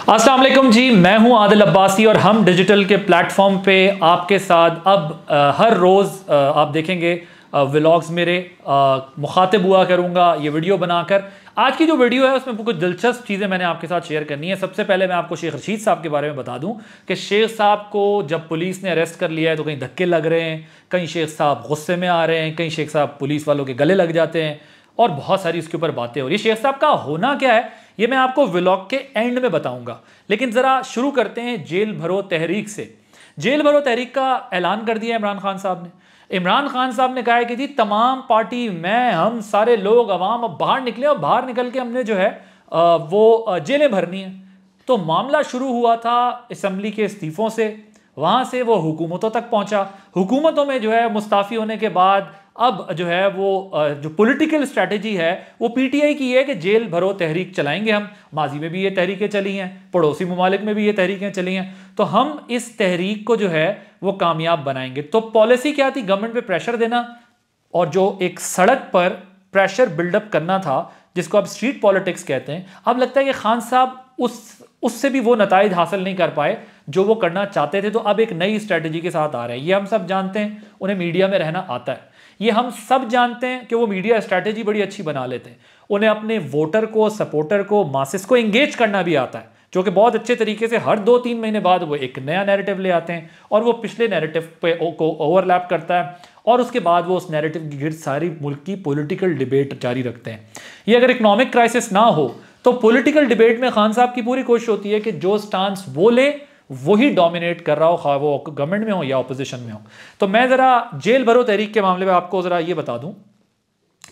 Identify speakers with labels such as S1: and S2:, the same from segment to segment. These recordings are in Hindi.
S1: अस्सलाम वालेकुम जी, मैं हूं आदिल अब्बासी और हम डिजिटल के प्लेटफॉर्म पे आपके साथ अब हर रोज़ आप देखेंगे व्लॉग्स मेरे मुखातिब हुआ करूंगा ये वीडियो बनाकर। आज की जो वीडियो है उसमें कुछ दिलचस्प चीज़ें मैंने आपके साथ शेयर करनी है। सबसे पहले मैं आपको शेख रशीद साहब के बारे में बता दूं कि शेख साहब को जब पुलिस ने अरेस्ट कर लिया है तो कहीं धक्के लग रहे हैं, कहीं शेख साहब गुस्से में आ रहे हैं, कहीं शेख साहब पुलिस वालों के गले लग जाते हैं और बहुत सारी इसके ऊपर बातें हो रही है। शेख साहब का होना क्या है ये मैं आपको व्लॉग के एंड में बताऊंगा, लेकिन ज़रा शुरू करते हैं जेल भरो तहरीक से। जेल भरो तहरीक का ऐलान कर दिया इमरान खान साहब ने। इमरान खान साहब ने कहा है कि जी तमाम पार्टी, मैं, हम सारे लोग अवाम अब बाहर निकले और बाहर निकल के हमने जो है वो जेलें भरनी है। तो मामला शुरू हुआ था असम्बली के इस्तीफ़ों से, वहाँ से वो हुकूमतों तक पहुँचा। हुकूमतों में जो है मुस्ताफ़ी होने के बाद अब जो है वो जो पॉलिटिकल स्ट्रैटेजी है वो पीटीआई की है कि जेल भरो तहरीक चलाएंगे हम। माजी में भी ये तहरीकें चली हैं, पड़ोसी ममालिक में भी ये तहरीकें चली हैं, तो हम इस तहरीक को जो है वो कामयाब बनाएंगे। तो पॉलिसी क्या थी? गवर्नमेंट पे प्रेशर देना और जो एक सड़क पर प्रेशर बिल्डअप करना था जिसको आप स्ट्रीट पॉलिटिक्स कहते हैं। अब लगता है कि खान साहब उससे भी वो नताइज हासिल नहीं कर पाए जो वो करना चाहते थे, तो अब एक नई स्ट्रैटेजी के साथ आ रहे हैं। ये हम सब जानते हैं, उन्हें मीडिया में रहना आता है। ये हम सब जानते हैं कि वो मीडिया स्ट्रैटेजी बड़ी अच्छी बना लेते हैं। उन्हें अपने वोटर को, सपोर्टर को, मासेस को एंगेज करना भी आता है, जो कि बहुत अच्छे तरीके से हर 2-3 महीने बाद वो एक नया नैरेटिव ले आते हैं और वो पिछले नैरेटिव पे को ओवरलैप करता है और उसके बाद वो उस नैरेटिव की गिर्द सारी मुल्क की पॉलिटिकल डिबेट जारी रखते हैं। ये अगर इकोनॉमिक क्राइसिस ना हो तो पॉलिटिकल डिबेट में खान साहब की पूरी कोशिश होती है कि जो स्टांस वो ले वही डोमिनेट कर रहा हो, खा वो गवर्नमेंट में हो या ऑपोजिशन में हो। तो मैं ज़रा जेल भरो तहरीक के मामले में आपको ज़रा ये बता दूं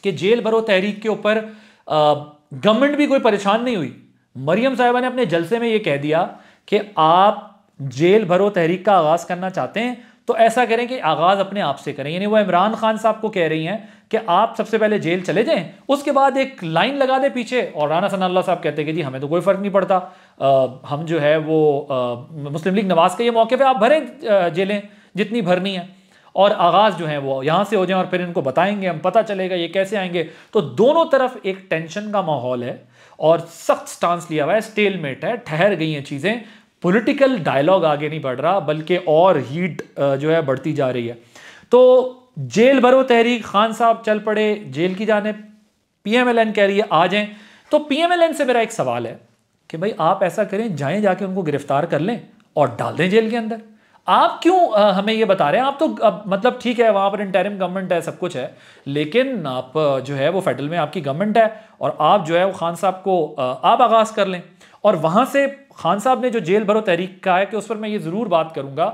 S1: कि जेल भरो तहरीक के ऊपर गवर्नमेंट भी कोई परेशान नहीं हुई। मरियम साहिबा ने अपने जलसे में ये कह दिया कि आप जेल भरो तहरीक का आगाज़ करना चाहते हैं तो ऐसा करें कि आगाज़ अपने आप से करें। यानी वो इमरान खान साहब को कह रही हैं कि आप सबसे पहले जेल चले जाएं, उसके बाद एक लाइन लगा दे पीछे। और राना सनाउल्लाह साहब कहते हैं कि जी हमें तो कोई फ़र्क नहीं पड़ता, हम जो है वो मुस्लिम लीग नवाज़ के ये मौके पे आप भरें जेलें जितनी भरनी है और आगाज़ जो है वो यहाँ से हो जाए और फिर इनको बताएंगे, हम पता चलेगा ये कैसे आएंगे। तो दोनों तरफ एक टेंशन का माहौल है और सख्त स्टांस लिया हुआ है, स्टेलमेट है, ठहर गई हैं चीज़ें। पॉलिटिकल डायलॉग आगे नहीं बढ़ रहा बल्कि और हीट जो है बढ़ती जा रही है। तो जेल भरो तहरीक, खान साहब चल पड़े जेल की जानिब, पीएमएलएन कह रही है आ जाएं। तो पीएमएलएन से मेरा एक सवाल है कि भाई आप ऐसा करें, जाएं जाके उनको गिरफ्तार कर लें और डाल दें जेल के अंदर। आप क्यों हमें ये बता रहे हैं? आप तो मतलब ठीक है वहाँ पर इंटरिम गवर्नमेंट है, सब कुछ है, लेकिन आप जो है वो फेडरल में आपकी गवर्नमेंट है और आप जो है वो खान साहब को आप आगाज़ कर लें। और वहाँ से खान साहब ने जो जेल भरो तहरीक का है कि उस पर मैं ये ज़रूर बात करूँगा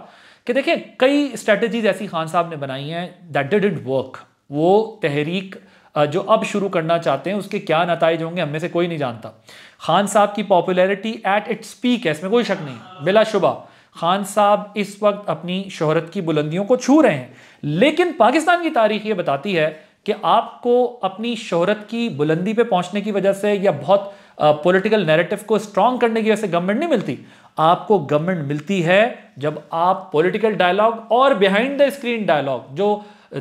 S1: कि देखें कई स्ट्रैटेजीज ऐसी खान साहब ने बनाई हैं दैट डिडंट वर्क। वो तहरीक जो अब शुरू करना चाहते हैं उसके क्या नताइज होंगे हम में से कोई नहीं जानता। खान साहब की पॉपुलैरिटी एट इट्स पीक है, इसमें कोई शक नहीं, बिलाशुबा खान साहब इस वक्त अपनी शोहरत की बुलंदियों को छू रहे हैं। लेकिन पाकिस्तान की तारीख ये बताती है कि आपको अपनी शोहरत की बुलंदी पे पहुंचने की वजह से या बहुत पॉलिटिकल नैरेटिव को स्ट्रॉन्ग करने की वजह से गवर्नमेंट नहीं मिलती। आपको गवर्नमेंट मिलती है जब आप पॉलिटिकल डायलॉग और बिहाइंड द स्क्रीन डायलॉग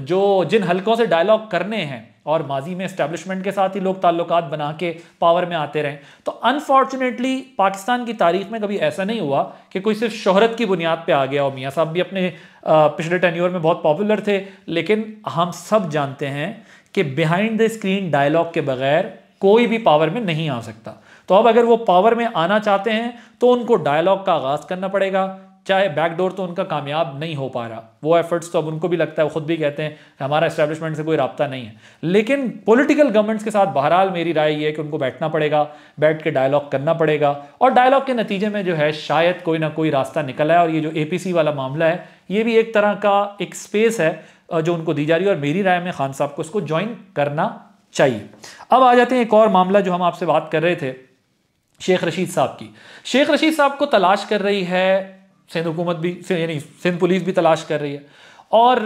S1: जो जिन हलकों से डायलॉग करने हैं और माजी में एस्टेब्लिशमेंट के साथ ही लोग ताल्लुकात बना के पावर में आते रहे। तो अनफॉर्चुनेटली पाकिस्तान की तारीख में कभी ऐसा नहीं हुआ कि कोई सिर्फ शोहरत की बुनियाद पे आ गया। और मियाँ साहब भी अपने पिछले टेन्योर में बहुत पॉपुलर थे, लेकिन हम सब जानते हैं कि बिहाइंड द स्क्रीन डायलॉग के बगैर कोई भी पावर में नहीं आ सकता। तो अब अगर वो पावर में आना चाहते हैं तो उनको डायलॉग का आगाज़ करना पड़ेगा, चाहे बैकडोर तो उनका कामयाब नहीं हो पा रहा। वो एफर्ट्स तो अब उनको भी लगता है, वो खुद भी कहते हैं कि हमारा एस्टेब्लिशमेंट से कोई राब्ता नहीं है। लेकिन पॉलिटिकल गवर्नमेंट्स के साथ बहरहाल मेरी राय ये है कि उनको बैठना पड़ेगा, बैठ के डायलॉग करना पड़ेगा और डायलॉग के नतीजे में जो है शायद कोई ना कोई रास्ता निकल आए। और ये जो एपीसी वाला मामला है ये भी एक तरह का एक स्पेस है जो उनको दी जा रही है और मेरी राय में खान साहब को इसको ज्वाइन करना चाहिए। अब आ जाते हैं एक और मामला जो हम आपसे बात कर रहे थे, शेख रशीद साहब की। शेख रशीद साहब को तलाश कर रही है सिंध हुकूमत भी, यानी सिंध पुलिस भी तलाश कर रही है और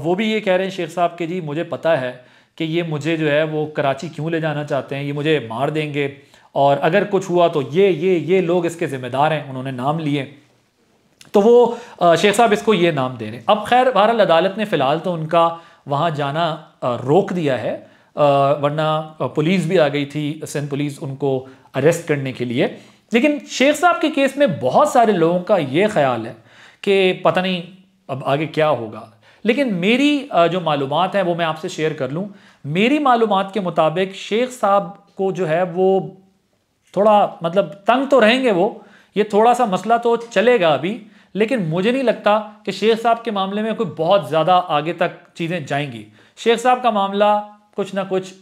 S1: वो भी ये कह रहे हैं शेख साहब के जी मुझे पता है कि ये मुझे जो है वो कराची क्यों ले जाना चाहते हैं, ये मुझे मार देंगे और अगर कुछ हुआ तो ये लोग इसके ज़िम्मेदार हैं। उन्होंने नाम लिए तो वो शेख साहब इसको ये नाम दे रहे हैं। अब खैर बहरहाल अदालत ने फ़िलहाल तो उनका वहाँ जाना रोक दिया है, वरना पुलिस भी आ गई थी, सिंध पुलिस उनको अरेस्ट करने के लिए। लेकिन शेख साहब के केस में बहुत सारे लोगों का ये ख्याल है कि पता नहीं अब आगे क्या होगा। लेकिन मेरी जो मालूमात हैं वो मैं आपसे शेयर कर लूँ। मेरी मालूमात के मुताबिक शेख साहब को जो है वो थोड़ा मतलब तंग तो रहेंगे, वो ये थोड़ा सा मसला तो चलेगा अभी, लेकिन मुझे नहीं लगता कि शेख साहब के मामले में कोई बहुत ज़्यादा आगे तक चीज़ें जाएंगी। शेख साहब का मामला कुछ ना कुछ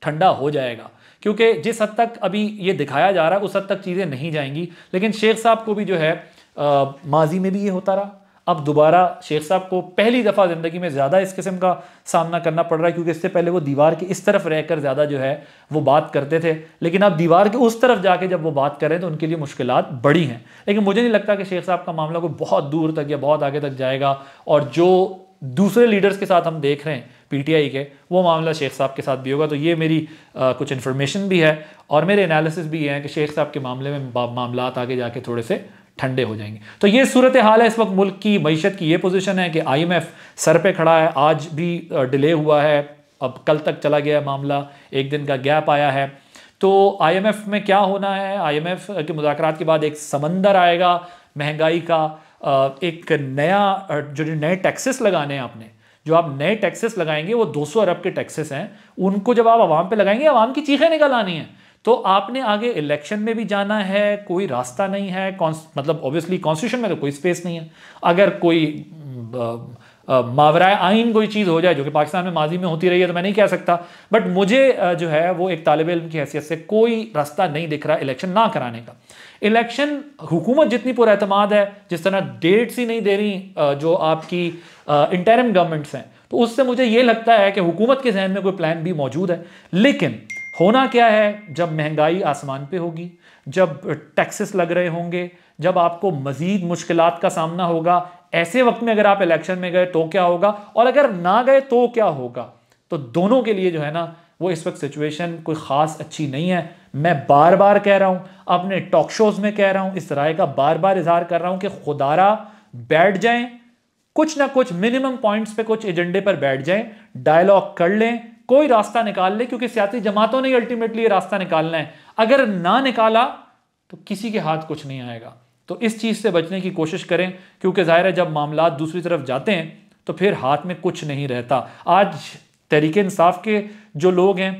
S1: ठंडा हो जाएगा, क्योंकि जिस हद तक अभी ये दिखाया जा रहा है उस हद तक चीज़ें नहीं जाएंगी। लेकिन शेख साहब को भी जो है माजी में भी ये होता रहा, अब दोबारा शेख साहब को पहली दफ़ा ज़िंदगी में ज़्यादा इस किस्म का सामना करना पड़ रहा है, क्योंकि इससे पहले वो दीवार के इस तरफ रहकर ज़्यादा जो है वो बात करते थे, लेकिन अब दीवार के उस तरफ जाके जब वो बात करें तो उनके लिए मुश्किलात बड़ी हैं। लेकिन मुझे नहीं लगता कि शेख साहब का मामला कोई बहुत दूर तक या बहुत आगे तक जाएगा, और जो दूसरे लीडर्स के साथ हम देख रहे हैं पीटीआई के, वो मामला शेख साहब के साथ भी होगा। तो ये मेरी कुछ इन्फॉर्मेशन भी है और मेरे एनालिसिस भी हैं कि शेख साहब के मामले में मामलात आगे जाके थोड़े से ठंडे हो जाएंगे। तो ये सूरत हाल है इस वक्त मुल्क की मईशत की। ये पोजीशन है कि आईएमएफ सर पे खड़ा है, आज भी डिले हुआ है, अब कल तक चला गया मामला, एक दिन का गैप आया है। तो आईएमएफ में क्या होना है, आईएमएफ के मुज़ाकरात के बाद एक समंदर आएगा महंगाई का, एक नया जो नए टैक्सेस लगाने हैं आपने, जो आप नए टैक्सेस लगाएंगे वो 200 अरब के टैक्सेस हैं, उनको जब आप आवाम पे लगाएंगे आवाम की चीखें निकल आनी है। तो आपने आगे इलेक्शन में भी जाना है, कोई रास्ता नहीं है, मतलब ऑब्वियसली कॉन्स्टिट्यूशन में तो कोई स्पेस नहीं है। अगर कोई मावराए आइन कोई चीज़ हो जाए, जो कि पाकिस्तान में माजी में होती रही है, तो मैं नहीं कह सकता, बट मुझे जो है वो एक तालिब इल्म की हैसियत से कोई रास्ता नहीं दिख रहा इलेक्शन ना कराने का। इलेक्शन हुकूमत जितनी पुरएतमाद है, जिस तरह डेट्स ही नहीं दे रही जो आपकी इंटरिम गवर्नमेंट्स हैं, तो उससे मुझे ये लगता है कि हुकूमत के जहन में कोई प्लान भी मौजूद है। लेकिन होना क्या है, जब महंगाई आसमान पे होगी, जब टैक्सेस लग रहे होंगे, जब आपको मजीद मुश्किलात का सामना होगा, ऐसे वक्त में अगर आप इलेक्शन में गए तो क्या होगा, और अगर ना गए तो क्या होगा। तो दोनों के लिए जो है ना वो इस वक्त सिचुएशन कोई ख़ास अच्छी नहीं है। मैं बार बार कह रहा हूँ, अपने टॉक शोज़ में कह रहा हूँ, इस राय का बार बार इजहार कर रहा हूँ कि खुदारा बैठ जाएं, कुछ ना कुछ मिनिमम पॉइंट्स पे, कुछ एजेंडे पर बैठ जाएं, डायलॉग कर लें, कोई रास्ता निकाल ले, क्योंकि सियासी जमातों ने अल्टीमेटली ये रास्ता निकालना है। अगर ना निकाला तो किसी के हाथ कुछ नहीं आएगा। तो इस चीज़ से बचने की कोशिश करें, क्योंकि ज़ाहिर है जब मामला दूसरी तरफ जाते हैं तो फिर हाथ में कुछ नहीं रहता। आज तहरीक इंसाफ के जो लोग हैं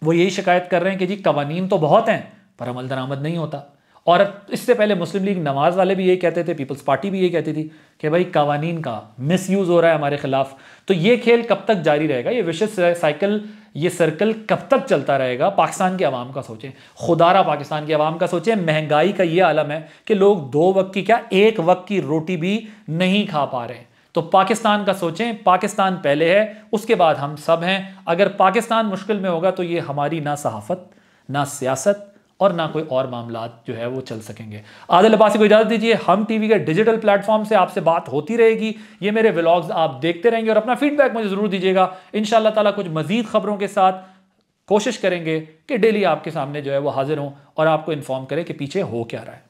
S1: वो यही शिकायत कर रहे हैं कि जी कवानीन तो बहुत हैं पर अमल दरामद नहीं होता, और इससे पहले मुस्लिम लीग नवाज वाले भी यही कहते थे, पीपल्स पार्टी भी यही कहती थी कि भाई कवानीन का मिसयूज़ हो रहा है हमारे खिलाफ। तो ये खेल कब तक जारी रहेगा, ये विशेष साइकिल, ये सर्कल कब तक चलता रहेगा। पाकिस्तान के अवाम का सोचें, खुदारा पाकिस्तान के अवाम का सोचें। महंगाई का ये आलम है कि लोग 2 वक्त की क्या 1 वक्त की रोटी भी नहीं खा पा रहे। तो पाकिस्तान का सोचें, पाकिस्तान पहले है, उसके बाद हम सब हैं। अगर पाकिस्तान मुश्किल में होगा तो ये हमारी ना सहाफ़त, ना सियासत और ना कोई और मामलात जो है वो चल सकेंगे। आदिल अब्बासी को इजाज़त दीजिए। हम टीवी के डिजिटल प्लेटफॉर्म से आपसे बात होती रहेगी, ये मेरे व्लॉग्स आप देखते रहेंगे और अपना फीडबैक मुझे ज़रूर दीजिएगा। इंशाअल्लाह ताला कुछ मज़ीद ख़बरों के साथ कोशिश करेंगे कि डेली आपके सामने जो है वो हाजिर हों और आपको इन्फॉर्म करें कि पीछे हो क्या रहा है।